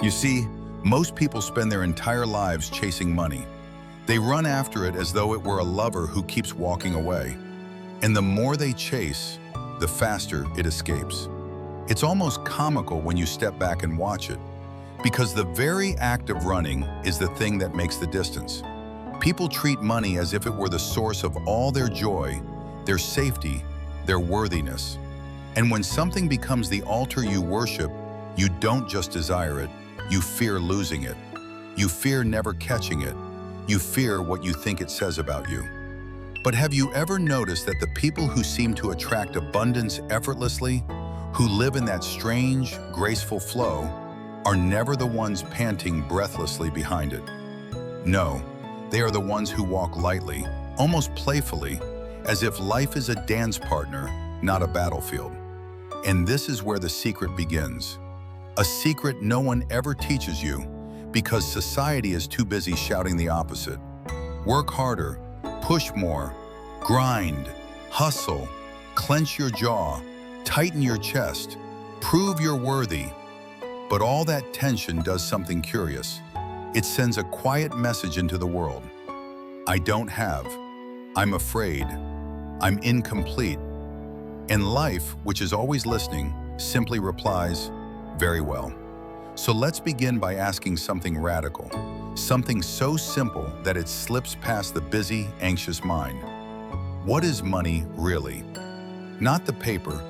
You see, most people spend their entire lives chasing money. They run after it as though it were a lover who keeps walking away. And the more they chase, the faster it escapes. It's almost comical when you step back and watch it, because the very act of running is the thing that makes the distance. People treat money as if it were the source of all their joy, their safety, their worthiness. And when something becomes the altar you worship, you don't just desire it, you fear losing it. You fear never catching it. You fear what you think it says about you. But have you ever noticed that the people who seem to attract abundance effortlessly, who live in that strange, graceful flow, are never the ones panting breathlessly behind it? No, they are the ones who walk lightly, almost playfully, as if life is a dance partner, not a battlefield. And this is where the secret begins. A secret no one ever teaches you, because society is too busy shouting the opposite. Work harder, push more, grind, hustle, clench your jaw, tighten your chest, prove you're worthy. But all that tension does something curious. It sends a quiet message into the world. I don't have. I'm afraid. I'm incomplete. And life, which is always listening, simply replies, very well. So let's begin by asking something radical, something so simple that it slips past the busy, anxious mind. What is money really? Not the paper,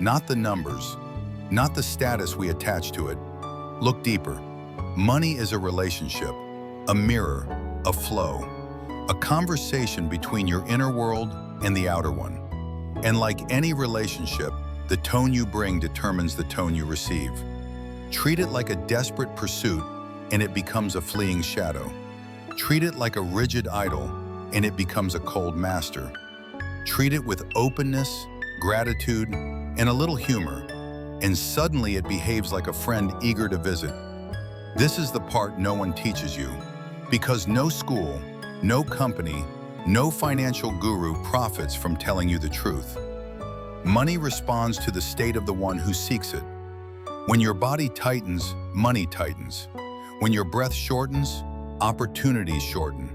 not the numbers, not the status we attach to it. Look deeper. Money is a relationship, a mirror, a flow, a conversation between your inner world and the outer one. And like any relationship, the tone you bring determines the tone you receive. Treat it like a desperate pursuit, and it becomes a fleeing shadow. Treat it like a rigid idol, and it becomes a cold master. Treat it with openness, gratitude, and a little humor, and suddenly it behaves like a friend eager to visit. This is the part no one teaches you, because no school, no company, no financial guru profits from telling you the truth. Money responds to the state of the one who seeks it. When your body tightens, money tightens. When your breath shortens, opportunities shorten.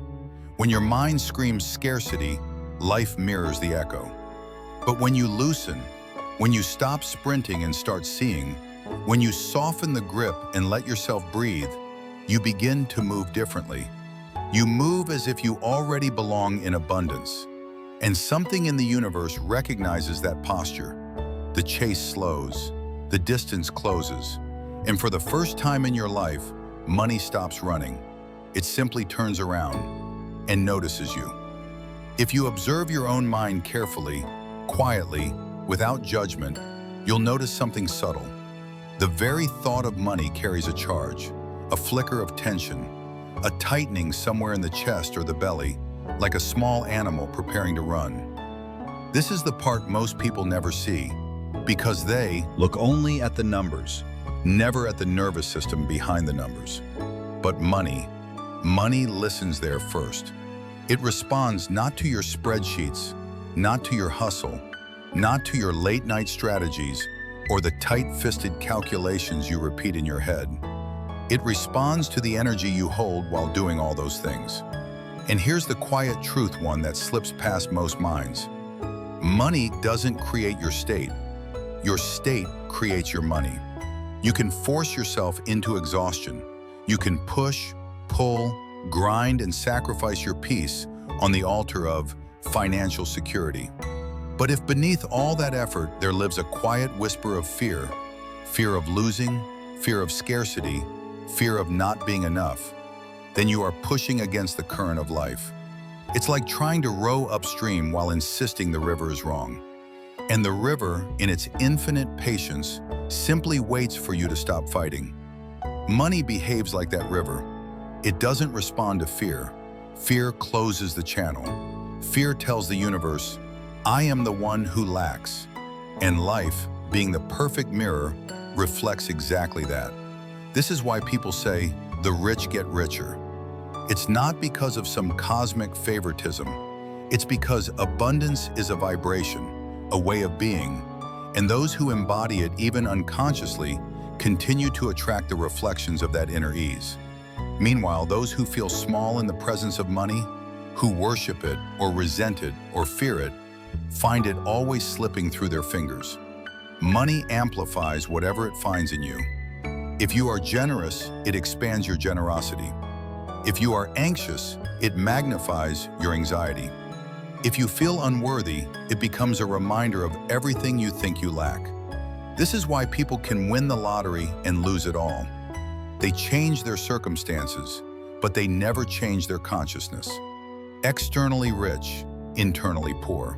When your mind screams scarcity, life mirrors the echo. But when you loosen, when you stop sprinting and start seeing, when you soften the grip and let yourself breathe, you begin to move differently. You move as if you already belong in abundance. And something in the universe recognizes that posture. The chase slows. The distance closes, and for the first time in your life, money stops running. It simply turns around and notices you. If you observe your own mind carefully, quietly, without judgment, you'll notice something subtle. The very thought of money carries a charge, a flicker of tension, a tightening somewhere in the chest or the belly, like a small animal preparing to run. This is the part most people never see, because they look only at the numbers, never at the nervous system behind the numbers. But money listens there first. It responds not to your spreadsheets, not to your hustle, not to your late-night strategies, or the tight-fisted calculations you repeat in your head. It responds to the energy you hold while doing all those things. And here's the quiet truth, one that slips past most minds. Money doesn't create your state. Your state creates your money. You can force yourself into exhaustion. You can push, pull, grind, and sacrifice your peace on the altar of financial security. But if beneath all that effort there lives a quiet whisper of fear, fear of losing, fear of scarcity, fear of not being enough, then you are pushing against the current of life. It's like trying to row upstream while insisting the river is wrong. And the river, in its infinite patience, simply waits for you to stop fighting. Money behaves like that river. It doesn't respond to fear. Fear closes the channel. Fear tells the universe, I am the one who lacks. And life, being the perfect mirror, reflects exactly that. This is why people say, the rich get richer. It's not because of some cosmic favoritism. It's because abundance is a vibration, a way of being, and those who embody it even unconsciously continue to attract the reflections of that inner ease. Meanwhile, those who feel small in the presence of money, who worship it or resent it or fear it, find it always slipping through their fingers. Money amplifies whatever it finds in you. If you are generous, it expands your generosity. If you are anxious, it magnifies your anxiety. If you feel unworthy, it becomes a reminder of everything you think you lack. This is why people can win the lottery and lose it all. They change their circumstances, but they never change their consciousness. Externally rich, internally poor.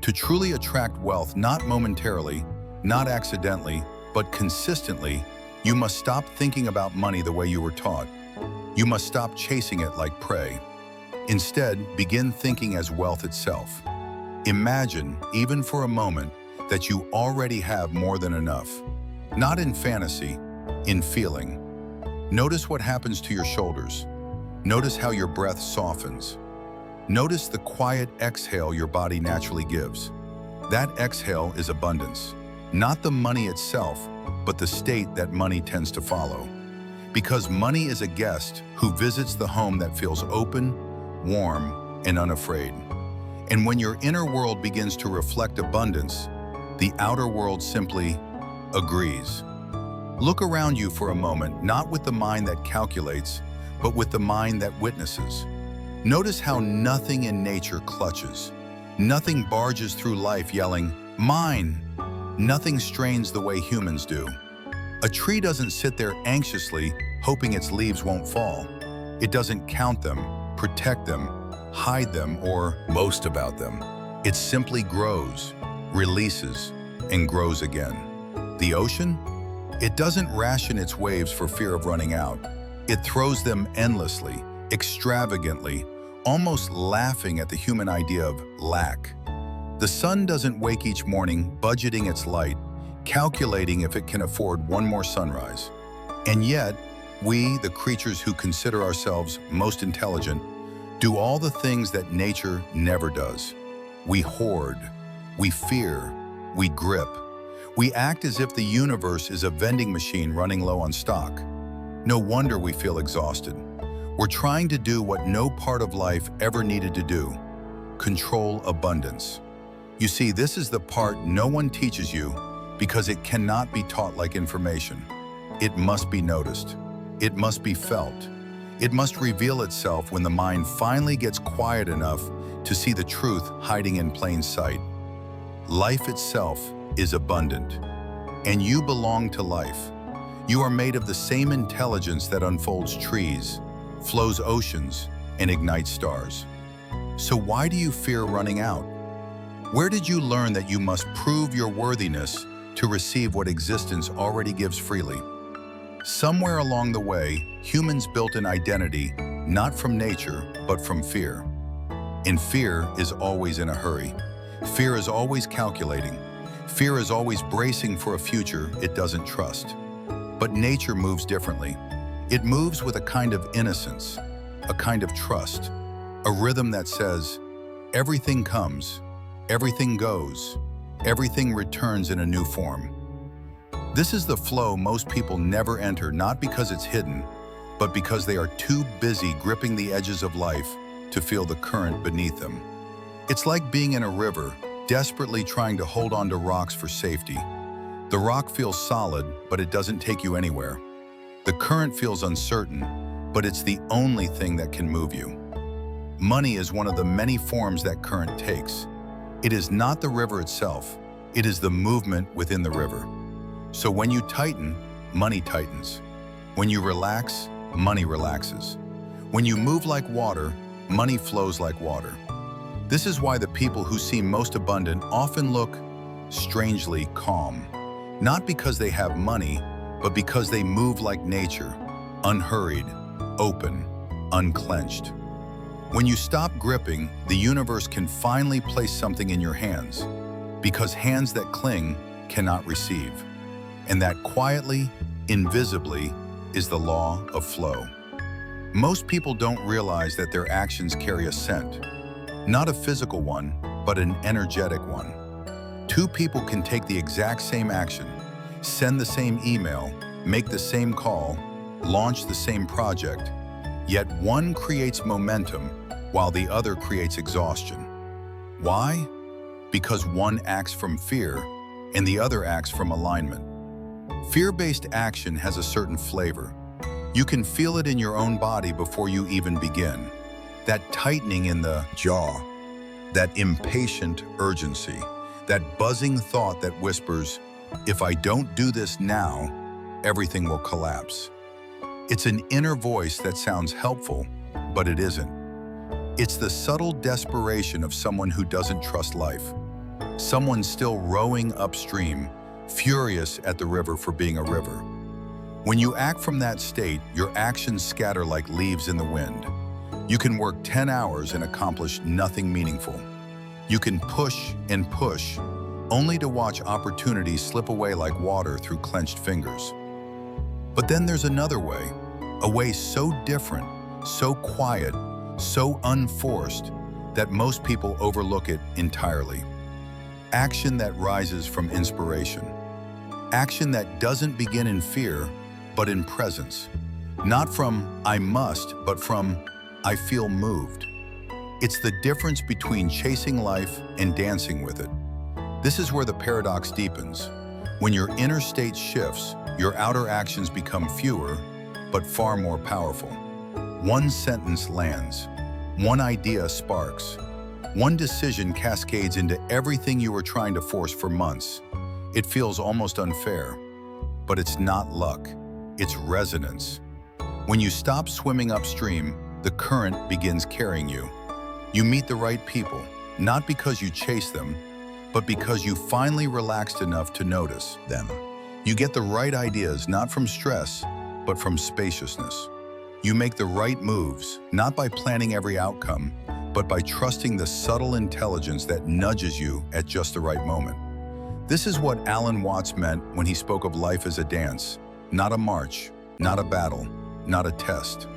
To truly attract wealth, not momentarily, not accidentally, but consistently, you must stop thinking about money the way you were taught. You must stop chasing it like prey. Instead, begin thinking as wealth itself. Imagine, even for a moment, that you already have more than enough. Not in fantasy, in feeling. Notice what happens to your shoulders. Notice how your breath softens. Notice the quiet exhale your body naturally gives. That exhale is abundance. Not the money itself, but the state that money tends to follow. Because money is a guest who visits the home that feels open, warm, and unafraid. And when your inner world begins to reflect abundance, the outer world simply agrees. Look around you for a moment, not with the mind that calculates, but with the mind that witnesses. Notice how nothing in nature clutches. Nothing barges through life yelling, "Mine!" Nothing strains the way humans do. A tree doesn't sit there anxiously, hoping its leaves won't fall. It doesn't count them, protect them, hide them, or boast about them. It simply grows, releases, and grows again. The ocean? It doesn't ration its waves for fear of running out. It throws them endlessly, extravagantly, almost laughing at the human idea of lack. The sun doesn't wake each morning budgeting its light, calculating if it can afford one more sunrise. And yet, we, the creatures who consider ourselves most intelligent, do all the things that nature never does. We hoard, we fear, we grip. We act as if the universe is a vending machine running low on stock. No wonder we feel exhausted. We're trying to do what no part of life ever needed to do: control abundance. You see, this is the part no one teaches you because it cannot be taught like information. It must be noticed. It must be felt. It must reveal itself when the mind finally gets quiet enough to see the truth hiding in plain sight. Life itself is abundant, and you belong to life. You are made of the same intelligence that unfolds trees, flows oceans, and ignites stars. So why do you fear running out? Where did you learn that you must prove your worthiness to receive what existence already gives freely? Somewhere along the way, humans built an identity not from nature, but from fear. And fear is always in a hurry. Fear is always calculating. Fear is always bracing for a future it doesn't trust. But nature moves differently. It moves with a kind of innocence, a kind of trust, a rhythm that says, everything comes, everything goes, everything returns in a new form. This is the flow most people never enter, not because it's hidden, but because they are too busy gripping the edges of life to feel the current beneath them. It's like being in a river, desperately trying to hold on to rocks for safety. The rock feels solid, but it doesn't take you anywhere. The current feels uncertain, but it's the only thing that can move you. Money is one of the many forms that current takes. It is not the river itself, it is the movement within the river. So when you tighten, money tightens. When you relax, money relaxes. When you move like water, money flows like water. This is why the people who seem most abundant often look strangely calm. Not because they have money, but because they move like nature, unhurried, open, unclenched. When you stop gripping, the universe can finally place something in your hands, because hands that cling cannot receive. And that quietly, invisibly, is the law of flow. Most people don't realize that their actions carry a scent. Not a physical one, but an energetic one. Two people can take the exact same action, send the same email, make the same call, launch the same project, yet one creates momentum while the other creates exhaustion. Why? Because one acts from fear and the other acts from alignment. Fear-based action has a certain flavor. You can feel it in your own body before you even begin. That tightening in the jaw, that impatient urgency, that buzzing thought that whispers, if I don't do this now, everything will collapse. It's an inner voice that sounds helpful, but it isn't. It's the subtle desperation of someone who doesn't trust life. Someone still rowing upstream, furious at the river for being a river. When you act from that state, your actions scatter like leaves in the wind. You can work 10 hours and accomplish nothing meaningful. You can push and push, only to watch opportunities slip away like water through clenched fingers. But then there's another way, a way so different, so quiet, so unforced, that most people overlook it entirely. Action that rises from inspiration. Action that doesn't begin in fear, but in presence. Not from, I must, but from, I feel moved. It's the difference between chasing life and dancing with it. This is where the paradox deepens. When your inner state shifts, your outer actions become fewer, but far more powerful. One sentence lands. One idea sparks. One decision cascades into everything you were trying to force for months. It feels almost unfair, but it's not luck. It's resonance. When you stop swimming upstream, the current begins carrying you. You meet the right people, not because you chase them, but because you finally relaxed enough to notice them. You get the right ideas, not from stress, but from spaciousness. You make the right moves, not by planning every outcome, but by trusting the subtle intelligence that nudges you at just the right moment. This is what Alanwatts meant when he spoke of life as a dance, not a march, not a battle, not a test,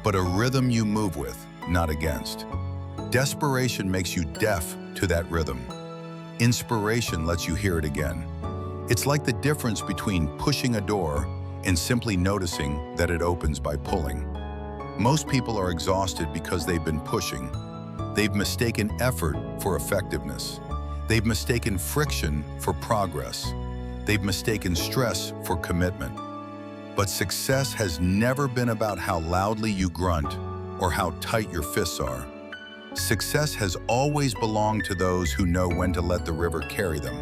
but a rhythm you move with, not against. Desperation makes you deaf to that rhythm. Inspiration lets you hear it again. It's like the difference between pushing a door and simply noticing that it opens by pulling. Most people are exhausted because they've been pushing. They've mistaken effort for effectiveness. They've mistaken friction for progress. They've mistaken stress for commitment. But success has never been about how loudly you grunt or how tight your fists are. Success has always belonged to those who know when to let the river carry them.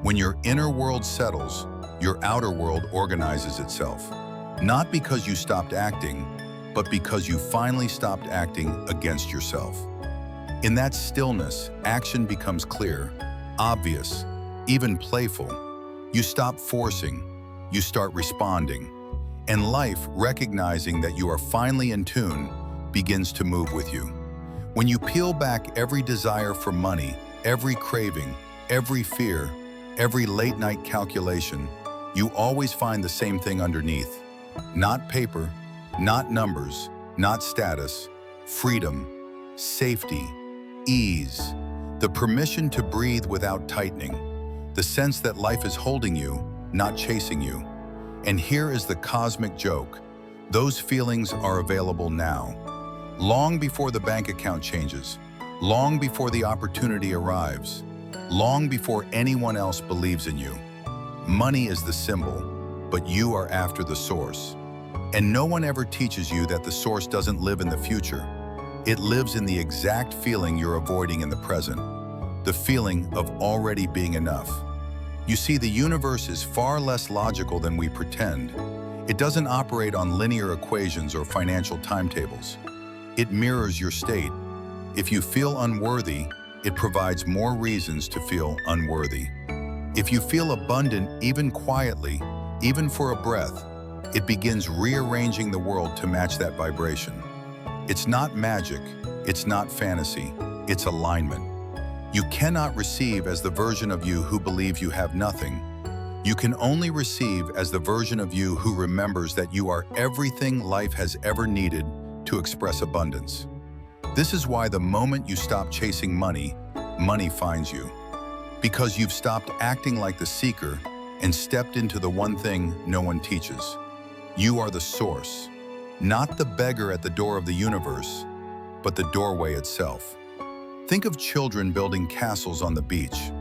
When your inner world settles, your outer world organizes itself. Not because you stopped acting, but because you finally stopped acting against yourself. In that stillness, action becomes clear, obvious, even playful. You stop forcing, you start responding. And life, recognizing that you are finally in tune, begins to move with you. When you peel back every desire for money, every craving, every fear, every late-night calculation, you always find the same thing underneath. Not paper, not numbers, not status, freedom, safety, ease, the permission to breathe without tightening, the sense that life is holding you, not chasing you. And here is the cosmic joke. Those feelings are available now. Long before the bank account changes, long before the opportunity arrives, long before anyone else believes in you. Money is the symbol, but you are after the source. And no one ever teaches you that the source doesn't live in the future. It lives in the exact feeling you're avoiding in the present, the feeling of already being enough. You see, the universe is far less logical than we pretend. It doesn't operate on linear equations or financial timetables. It mirrors your state. If you feel unworthy, it provides more reasons to feel unworthy. If you feel abundant, even quietly, even for a breath, it begins rearranging the world to match that vibration. It's not magic, it's not fantasy, it's alignment. You cannot receive as the version of you who believes you have nothing. You can only receive as the version of you who remembers that you are everything life has ever needed to express abundance. This is why the moment you stop chasing money, money finds you. Because you've stopped acting like the seeker and stepped into the one thing no one teaches. You are the source, not the beggar at the door of the universe, but the doorway itself. Think of children building castles on the beach.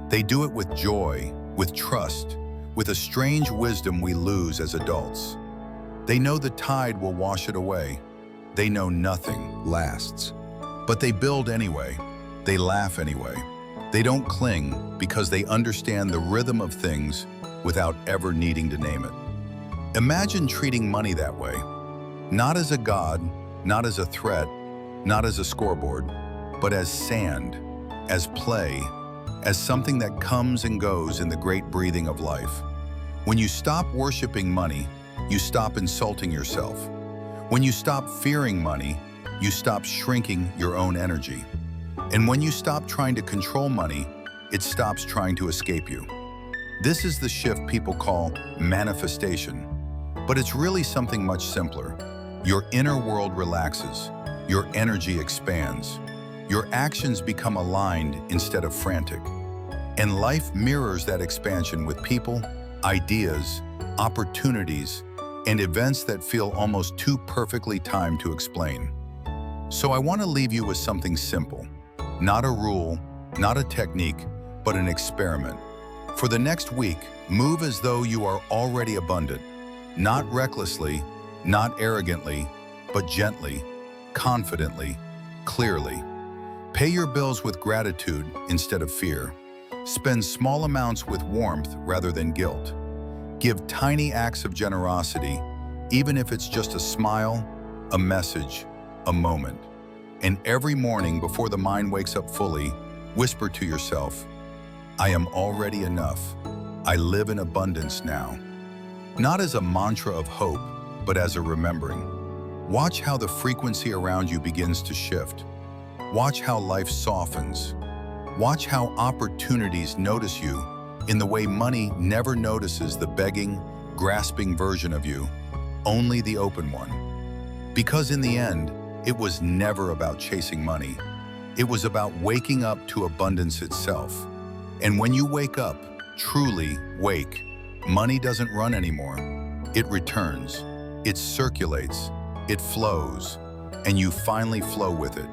They do it with joy, with trust, with a strange wisdom we lose as adults. They know the tide will wash it away. They know nothing lasts. But they build anyway. They laugh anyway. They don't cling because they understand the rhythm of things without ever needing to name it. Imagine treating money that way. Not as a god, not as a threat, not as a scoreboard, but as sand, as play, as something that comes and goes in the great breathing of life. When you stop worshiping money, you stop insulting yourself. When you stop fearing money, you stop shrinking your own energy. And when you stop trying to control money, it stops trying to escape you. This is the shift people call manifestation. But it's really something much simpler. Your inner world relaxes. Your energy expands. Your actions become aligned instead of frantic. And life mirrors that expansion with people, ideas, opportunities, and events that feel almost too perfectly timed to explain. So I want to leave you with something simple. Not a rule, not a technique, but an experiment. For the next week, move as though you are already abundant. Not recklessly, not arrogantly, but gently, confidently, clearly. Pay your bills with gratitude instead of fear. Spend small amounts with warmth rather than guilt. Give tiny acts of generosity, even if it's just a smile, a message, a moment. And every morning before the mind wakes up fully, whisper to yourself, I am already enough. I live in abundance now. Not as a mantra of hope, but as a remembering. Watch how the frequency around you begins to shift. Watch how life softens. Watch how opportunities notice you in the way money never notices the begging, grasping version of you, only the open one. Because in the end, it was never about chasing money. It was about waking up to abundance itself. And when you wake up, truly wake, money doesn't run anymore. It returns, it circulates, it flows, and you finally flow with it.